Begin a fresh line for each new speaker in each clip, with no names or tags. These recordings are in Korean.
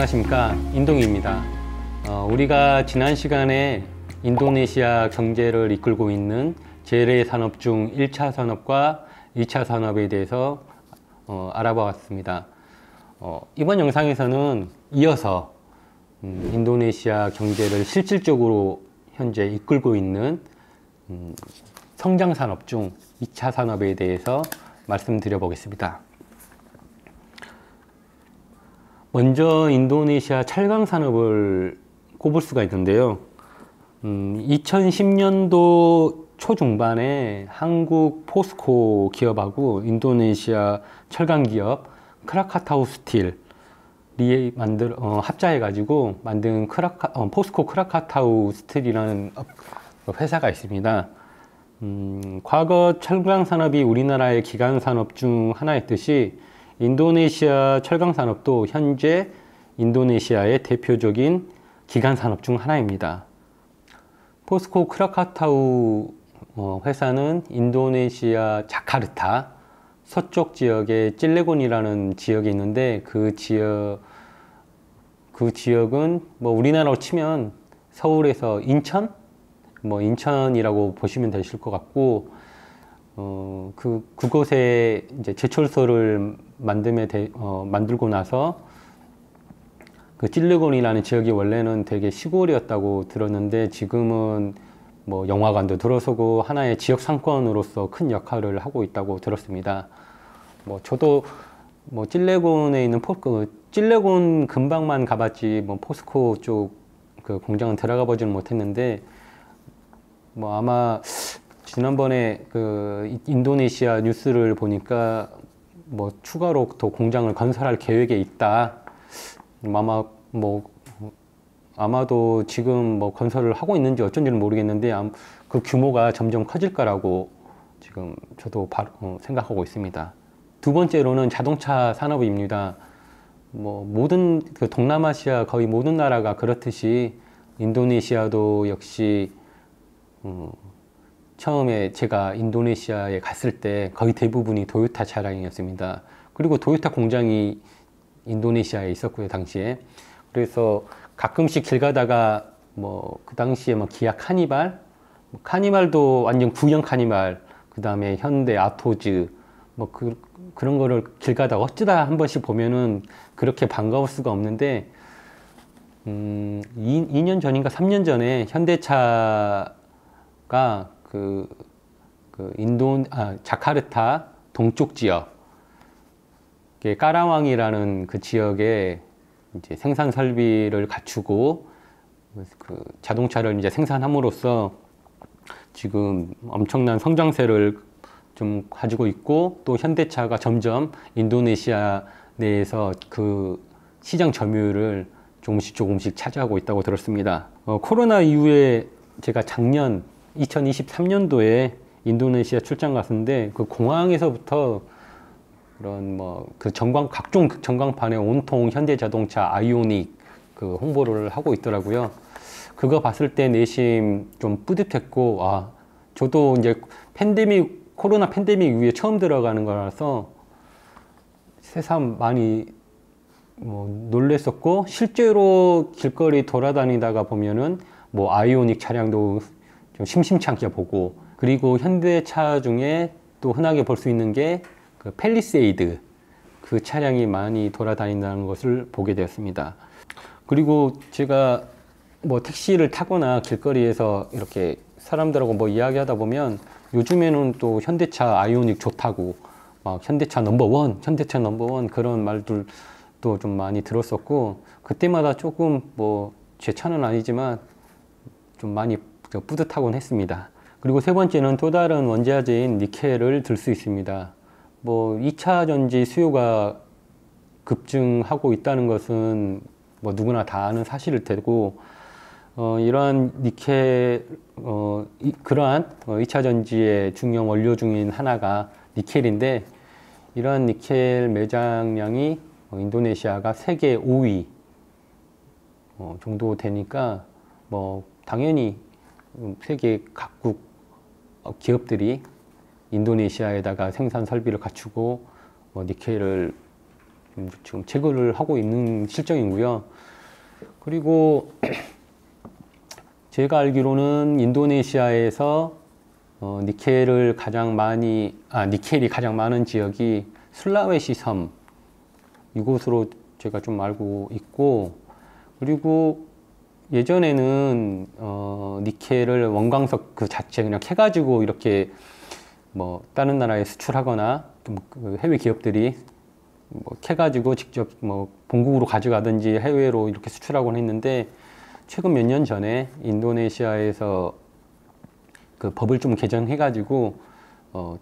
안녕하십니까, 인동입니다. 우리가 지난 시간에 인도네시아 경제를 이끌고 있는 재래산업 중 1차 산업과 2차 산업에 대해서 알아보았습니다. 이번 영상에서는 이어서 인도네시아 경제를 실질적으로 현재 이끌고 있는 성장산업 중 2차 산업에 대해서 말씀드려 보겠습니다. 먼저 인도네시아 철강 산업을 꼽을 수가 있는데요. 2010년도 초중반에 한국 포스코 기업하고 인도네시아 철강 기업 크라카타우 스틸이 합작해가지고 만든 포스코 크라카타우 스틸이라는 회사가 있습니다. 과거 철강 산업이 우리나라의 기간 산업 중 하나였듯이 인도네시아 철강 산업도 현재 인도네시아의 대표적인 기간 산업 중 하나입니다. 포스코 크라카타우 회사는 인도네시아 자카르타 서쪽 지역에 찔레곤이라는 지역이 있는데 그 지역은 우리나라로 치면 서울에서 인천? 인천이라고 보시면 되실 것 같고, 그곳에 이제 제철소를 만들고 나서 그 찔레곤이라는 지역이 원래는 되게 시골이었다고 들었는데 지금은 영화관도 들어서고 하나의 지역 상권으로서 큰 역할을 하고 있다고 들었습니다. 저도 찔레곤에 있는 찔레곤 근방만 가봤지 포스코 쪽 그 공장은 들어가 보지는 못했는데 아마 지난번에 그 인도네시아 뉴스를 보니까 추가로 더 공장을 건설할 계획에 있다. 아마도 지금 건설을 하고 있는지 어쩐지는 모르겠는데 그 규모가 점점 커질 거라고 지금 저도 생각하고 있습니다. 두 번째로는 자동차 산업입니다. 모든 동남아시아 거의 모든 나라가 그렇듯이 인도네시아도 역시 처음에 제가 인도네시아에 갔을 때 거의 대부분이 도요타 차량이었습니다. 그리고 도요타 공장이 인도네시아에 있었고요, 당시에. 그래서 가끔씩 길 가다가 그 당시에 기아 카니발도 완전 구형 카니발, 그 다음에 현대 아토즈 그런 거를 길 가다가 어쩌다 한 번씩 보면은 그렇게 반가울 수가 없는데 2년 전인가 3년 전에 현대차가 자카르타 동쪽 지역 까라왕이라는 그 지역에 이제 생산 설비를 갖추고 그 자동차를 이제 생산함으로써 지금 엄청난 성장세를 좀 가지고 있고, 또 현대차가 점점 인도네시아 내에서 그 시장 점유율을 조금씩 차지하고 있다고 들었습니다. 코로나 이후에 제가 작년 2023년도에 인도네시아 출장 갔는데 그 공항에서부터 그런 각종 전광판에 온통 현대자동차 아이오닉 그 홍보를 하고 있더라고요. 그거 봤을 때 내심 좀 뿌듯했고, 저도 이제 코로나 팬데믹 이후에 처음 들어가는 거라서 새삼 많이 놀랬었고, 실제로 길거리 돌아다니다가 보면은 아이오닉 차량도 좀 심심치 않게 보고, 그리고 현대차 중에 또 흔하게 볼 수 있는 게 그 팰리세이드, 그 차량이 많이 돌아다닌다는 것을 보게 되었습니다. 그리고 제가 택시를 타거나 길거리에서 이렇게 사람들하고 이야기하다 보면 요즘에는 또 현대차 아이오닉 좋다고 현대차 넘버원 그런 말들도 좀 많이 들었었고, 그때마다 조금 제 차는 아니지만 좀 많이 뿌듯하곤 했습니다. 그리고 세 번째는 또 다른 원자재인 니켈을 들 수 있습니다. 2차 전지 수요가 급증하고 있다는 것은 누구나 다 아는 사실일 테고, 이러한 니켈, 그러한 2차 전지의 중요한 원료 중인 하나가 니켈인데, 이러한 니켈 매장량이 인도네시아가 세계 5위 정도 되니까 당연히 세계 각국 기업들이 인도네시아에다가 생산 설비를 갖추고 니켈을 지금 제거를 하고 있는 실정이고요. 그리고 제가 알기로는 인도네시아에서 니켈이 가장 많은 지역이 술라웨시 섬 이곳으로 제가 좀 알고 있고, 그리고 예전에는 니켈을 원광석 그 자체 그냥 캐가지고 이렇게 뭐 다른 나라에 수출하거나 그 해외 기업들이 뭐 캐가지고 직접 뭐 본국으로 가져가든지 해외로 이렇게 수출하곤 했는데, 최근 몇 년 전에 인도네시아에서 그 법을 좀 개정해가지고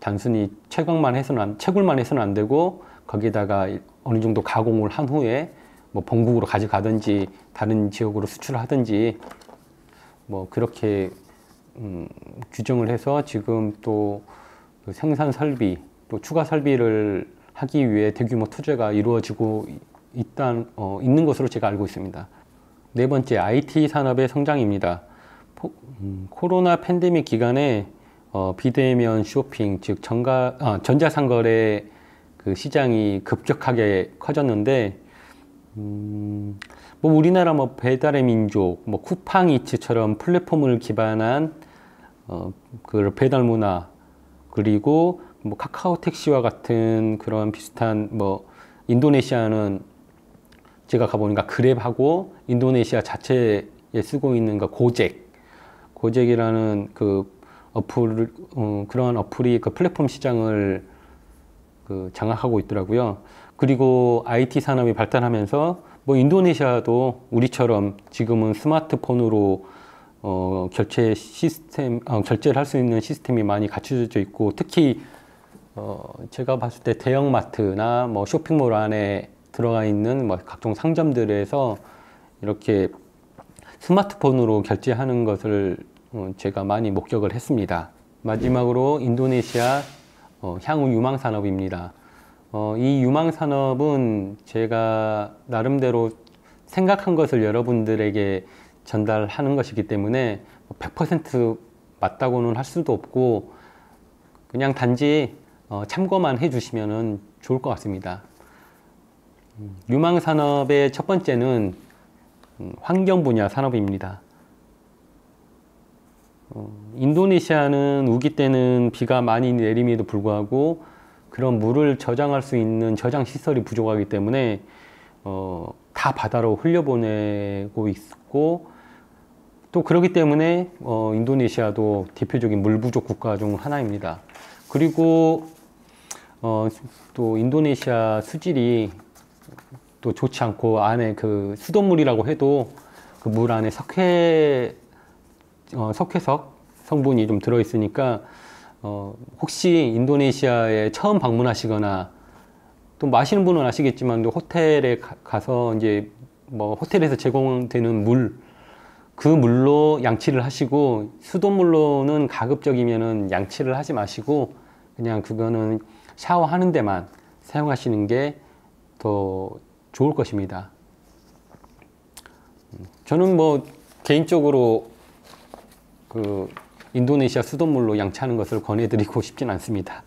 단순히 채굴만 해서는 안 되고, 거기다가 어느 정도 가공을 한 후에 뭐 본국으로 가져가든지 다른 지역으로 수출을 하든지 뭐 그렇게 규정을 해서 지금 또 그 생산 설비 또 추가 설비를 하기 위해 대규모 투자가 이루어지고 있는 것으로 제가 알고 있습니다. 네 번째, IT 산업의 성장입니다. 코로나 팬데믹 기간에 비대면 쇼핑, 즉 전자상거래 그 시장이 급격하게 커졌는데, 뭐 우리나라 뭐 배달의 민족, 뭐 쿠팡이츠처럼 플랫폼을 기반한 그 배달 문화, 그리고 뭐 카카오 택시와 같은 그런 비슷한 뭐 인도네시아는 제가 가보니까 그랩하고 인도네시아 자체에 쓰고 있는 그 고젝이라는 그 그러한 어플이 그 플랫폼 시장을 그 장악하고 있더라고요. 그리고 IT 산업이 발달하면서 뭐 인도네시아도 우리처럼 지금은 스마트폰으로 결제를 할 수 있는 시스템이 많이 갖춰져 있고, 특히 제가 봤을 때 대형마트나 뭐 쇼핑몰 안에 들어가 있는 뭐 각종 상점들에서 이렇게 스마트폰으로 결제하는 것을 제가 많이 목격을 했습니다. 마지막으로 인도네시아 향후 유망 산업입니다. 이 유망 산업은 제가 나름대로 생각한 것을 여러분들에게 전달하는 것이기 때문에 100% 맞다고는 할 수도 없고, 그냥 단지 참고만 해주시면 좋을 것 같습니다. 유망 산업의 첫 번째는 환경 분야 산업입니다. 인도네시아는 우기 때는 비가 많이 내림에도 불구하고 그런 물을 저장할 수 있는 저장 시설이 부족하기 때문에 다 바다로 흘려보내고 있고, 또 그렇기 때문에 인도네시아도 대표적인 물 부족 국가 중 하나입니다. 그리고 또 인도네시아 수질이 또 좋지 않고, 안에 그 수돗물이라고 해도 그 물 안에 석회석 성분이 좀 들어있으니까 혹시 인도네시아에 처음 방문하시거나, 또 마시는 분은 아시겠지만 또 호텔에 가서 이제 뭐 호텔에서 제공되는 그 물로 양치를 하시고, 수돗물로는 가급적이면은 양치를 하지 마시고 그냥 그거는 샤워하는 데만 사용하시는 게 더 좋을 것입니다. 저는 뭐 개인적으로 그 인도네시아 수돗물로 양치하는 것을 권해드리고 싶진 않습니다.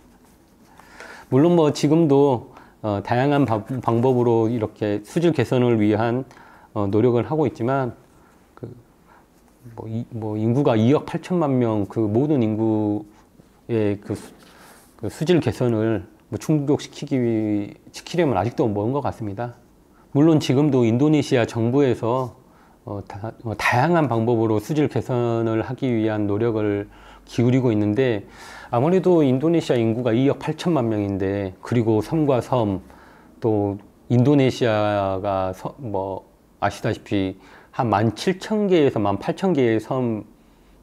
물론 뭐 지금도 다양한 방법으로 이렇게 수질 개선을 위한 노력을 하고 있지만, 뭐 인구가 2억 8천만 명 그 모든 인구의 그 수질 개선을 뭐 충족시키려면 아직도 먼 것 같습니다. 물론 지금도 인도네시아 정부에서 다양한 방법으로 수질 개선을 하기 위한 노력을 기울이고 있는데, 아무래도 인도네시아 인구가 2억 8천만 명인데, 그리고 섬과 섬, 또 인도네시아가 뭐 아시다시피 한 17,000개에서 18,000개의 섬,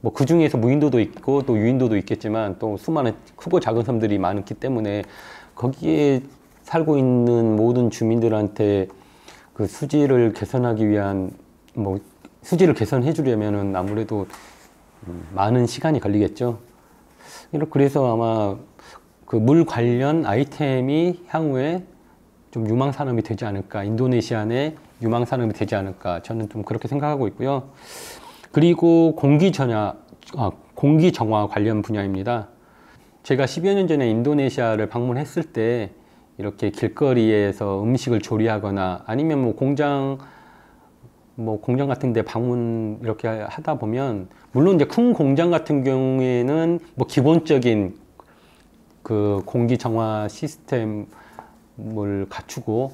뭐 그 중에서 무인도도 있고 또 유인도도 있겠지만 또 수많은 크고 작은 섬들이 많기 때문에 거기에 살고 있는 모든 주민들한테 그 수질을 개선하기 위한 뭐 수질을 개선해 주려면은 아무래도 많은 시간이 걸리겠죠. 그래서 아마 그 물 관련 아이템이 향후에 좀 유망 산업이 되지 않을까, 인도네시아 내 유망 산업이 되지 않을까, 저는 좀 그렇게 생각하고 있고요. 그리고 공기 정화 관련 분야입니다. 제가 10여 년 전에 인도네시아를 방문했을 때 이렇게 길거리에서 음식을 조리하거나 아니면 뭐 공장 같은 데 방문 이렇게 하다 보면, 물론 이제 큰 공장 같은 경우에는 뭐 기본적인 그 공기 정화 시스템을 갖추고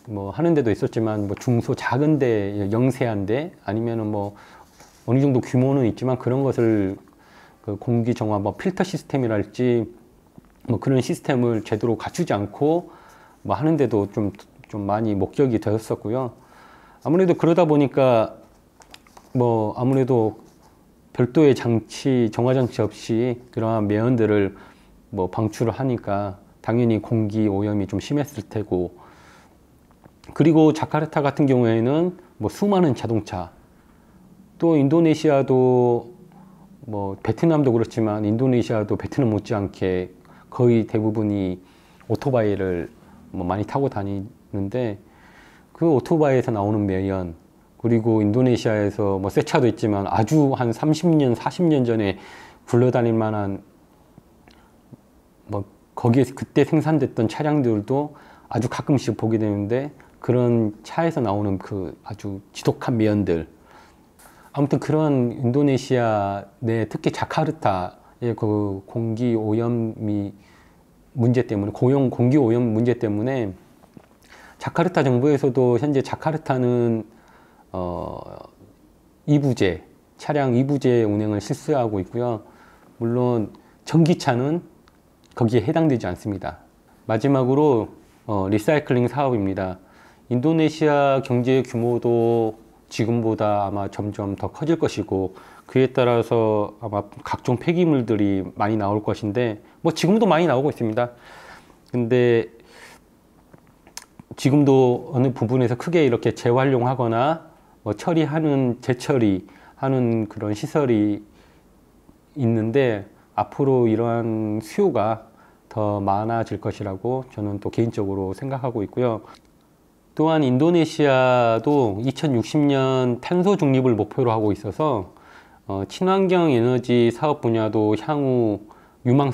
뭐 하는 데도 있었지만, 뭐 중소 작은 데, 영세한데 아니면은 뭐 어느 정도 규모는 있지만 그런 것을 그 공기 정화 뭐 필터 시스템이랄지 뭐 그런 시스템을 제대로 갖추지 않고 뭐 하는데도 좀 많이 목격이 되었었고요. 아무래도 그러다 보니까 뭐 아무래도 별도의 장치, 정화 장치 없이 그러한 매연들을 뭐 방출을 하니까 당연히 공기 오염이 좀 심했을 테고, 그리고 자카르타 같은 경우에는 뭐 수많은 자동차, 또 인도네시아도 뭐 베트남도 그렇지만 인도네시아도 베트남 못지않게 거의 대부분이 오토바이를 뭐 많이 타고 다니는데, 그 오토바이에서 나오는 매연, 그리고 인도네시아에서 뭐 새 차도 있지만 아주 한 30년, 40년 전에 굴러다닐 만한 뭐 거기에 그때 생산됐던 차량들도 아주 가끔씩 보게 되는데, 그런 차에서 나오는 그 아주 지독한 매연들, 아무튼 그런 인도네시아 내 특히 자카르타의 그 공기 오염이 문제 때문에, 공기 오염 문제 때문에 자카르타 정부에서도 현재 자카르타는 차량 2부제 운행을 실시하고 있고요. 물론 전기차는 거기에 해당되지 않습니다. 마지막으로 리사이클링 사업입니다. 인도네시아 경제 규모도 지금보다 아마 점점 더 커질 것이고, 그에 따라서 아마 각종 폐기물들이 많이 나올 것인데, 뭐 지금도 많이 나오고 있습니다. 근데 지금도 어느 부분에서 크게 이렇게 재활용하거나 뭐 재처리하는 그런 시설이 있는데, 앞으로 이러한 수요가 더 많아질 것이라고 저는 또 개인적으로 생각하고 있고요. 또한 인도네시아도 2060년 탄소 중립을 목표로 하고 있어서 친환경 에너지 사업 분야도 향후 유망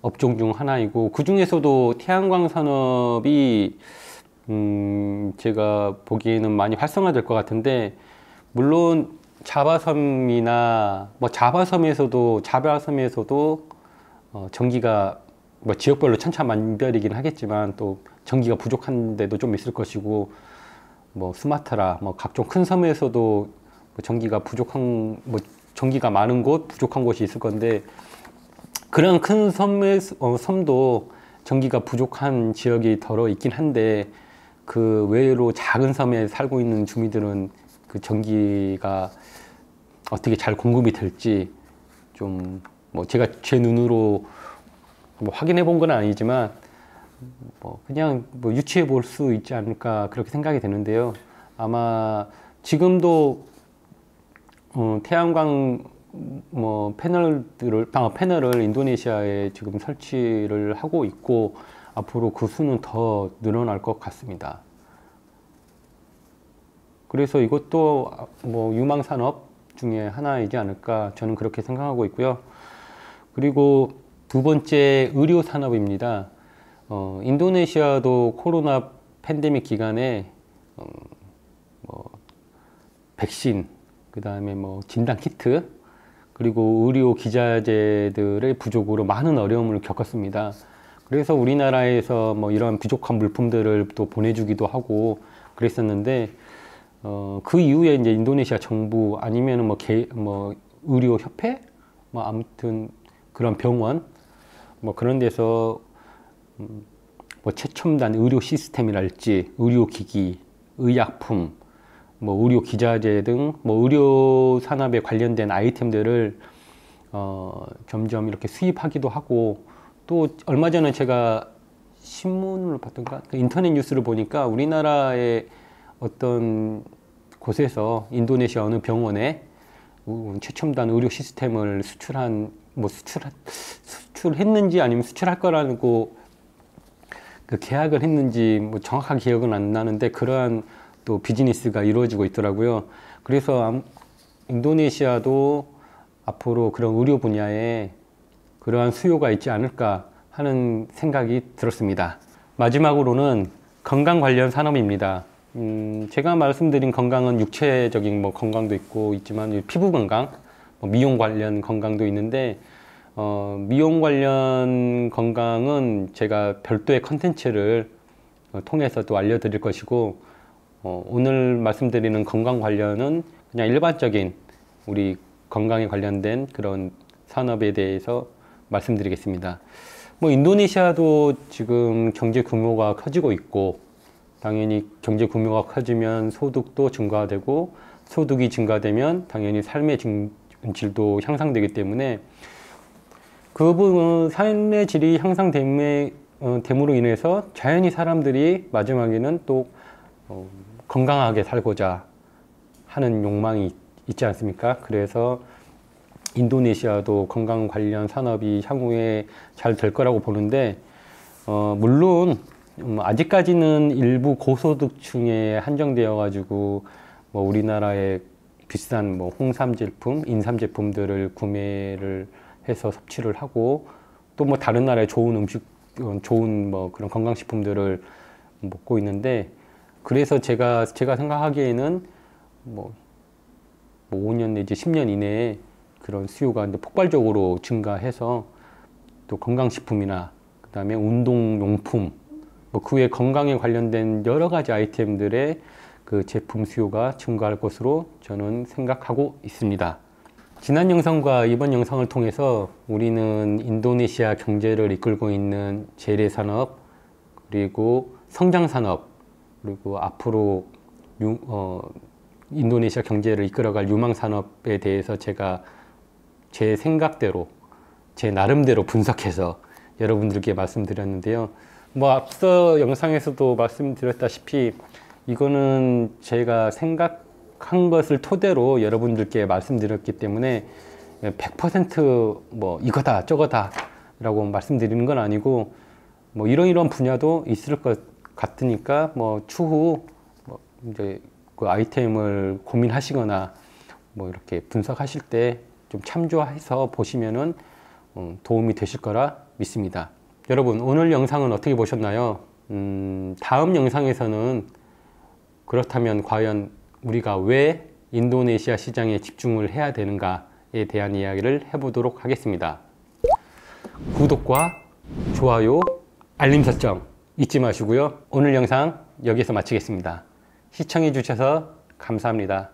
업종 중 하나이고, 그 중에서도 태양광 산업이 제가 보기에는 많이 활성화될 것 같은데, 물론 자바섬이나 뭐 자바섬에서도 전기가 뭐 지역별로 천차만별이긴 하겠지만 또 전기가 부족한 데도 좀 있을 것이고, 뭐 수마트라 뭐 각종 큰 섬에서도 전기가 많은 곳, 부족한 곳이 있을 건데, 그런 큰 섬도 전기가 부족한 지역이 덜어 있긴 한데, 그 외로 작은 섬에 살고 있는 주민들은 그 전기가 어떻게 잘 공급이 될지 좀 뭐 제가 제 눈으로 뭐 확인해 본 건 아니지만 뭐 그냥 뭐 유추해 볼 수 있지 않을까 그렇게 생각이 되는데요. 아마 지금도 태양광 뭐 패널을 인도네시아에 지금 설치를 하고 있고, 앞으로 그 수는 더 늘어날 것 같습니다. 그래서 이것도 뭐 유망 산업 중에 하나이지 않을까 저는 그렇게 생각하고 있고요. 그리고 두 번째, 의료 산업입니다. 인도네시아도 코로나 팬데믹 기간에 뭐 백신, 그 다음에 뭐 진단 키트, 그리고 의료 기자재들의 부족으로 많은 어려움을 겪었습니다. 그래서 우리나라에서 뭐 이런 부족한 물품들을 또 보내주기도 하고 그랬었는데, 그 이후에 이제 인도네시아 정부 아니면은 뭐 의료 협회, 뭐 아무튼 그런 병원, 뭐 그런 데서 뭐 최첨단 의료 시스템이랄지 의료기기, 의약품, 뭐 의료 기자재 등 뭐 의료 산업에 관련된 아이템들을 점점 이렇게 수입하기도 하고, 또 얼마 전에 제가 신문을 봤던가 인터넷 뉴스를 보니까 우리나라의 어떤 곳에서 인도네시아 어느 병원에 최첨단 의료 시스템을 수출했는지 아니면 수출할 거라고 그 계약을 했는지 뭐 정확한 기억은 안 나는데, 그러한 또 비즈니스가 이루어지고 있더라고요. 그래서 인도네시아도 앞으로 그런 의료 분야에 그러한 수요가 있지 않을까 하는 생각이 들었습니다. 마지막으로는 건강 관련 산업입니다. 제가 말씀드린 건강은 육체적인 뭐 건강도 있지만 피부 건강, 미용 관련 건강도 있는데 미용 관련 건강은 제가 별도의 컨텐츠를 통해서 또 알려드릴 것이고 오늘 말씀드리는 건강 관련은 그냥 일반적인 우리 건강에 관련된 그런 산업에 대해서 말씀드리겠습니다. 뭐 인도네시아도 지금 경제 규모가 커지고 있고 당연히 경제 규모가 커지면 소득도 증가되고 소득이 증가되면 당연히 삶의 질도 향상되기 때문에 그 부분 삶의 질이 향상됨으로 인해서 자연히 사람들이 마지막에는 또 건강하게 살고자 하는 욕망이 있지 않습니까? 그래서 인도네시아도 건강 관련 산업이 향후에 잘 될 거라고 보는데 물론 아직까지는 일부 고소득층에 한정되어 가지고 뭐 우리나라의 비싼 뭐 홍삼 제품, 인삼 제품들을 구매를 해서 섭취를 하고 또 뭐 다른 나라의 좋은 음식, 좋은 뭐 그런 건강식품들을 먹고 있는데 그래서 제가 생각하기에는 뭐 5년 내지 10년 이내에 그런 수요가 폭발적으로 증가해서 또 건강식품이나 그 다음에 운동용품 뭐 그 외 건강에 관련된 여러 가지 아이템들의 그 제품 수요가 증가할 것으로 저는 생각하고 있습니다. 지난 영상과 이번 영상을 통해서 우리는 인도네시아 경제를 이끌고 있는 재래산업 그리고 성장산업 그리고 앞으로 인도네시아 경제를 이끌어갈 유망산업에 대해서 제가 제 생각대로 제 나름대로 분석해서 여러분들께 말씀드렸는데요. 뭐 앞서 영상에서도 말씀드렸다시피 이거는 제가 생각한 것을 토대로 여러분들께 말씀드렸기 때문에 100% 이거다 저거다 라고 말씀드리는 건 아니고 뭐 이런 분야도 있을 것 같으니까 추후 이제 그 아이템을 고민하시거나 이렇게 분석하실 때 좀 참조해서 보시면은 도움이 되실 거라 믿습니다. 여러분 오늘 영상은 어떻게 보셨나요? 다음 영상에서는 그렇다면 과연 우리가 왜 인도네시아 시장에 집중을 해야 되는가에 대한 이야기를 해보도록 하겠습니다. 구독과 좋아요, 알림 설정 잊지 마시고요. 오늘 영상 여기서 마치겠습니다. 시청해 주셔서 감사합니다.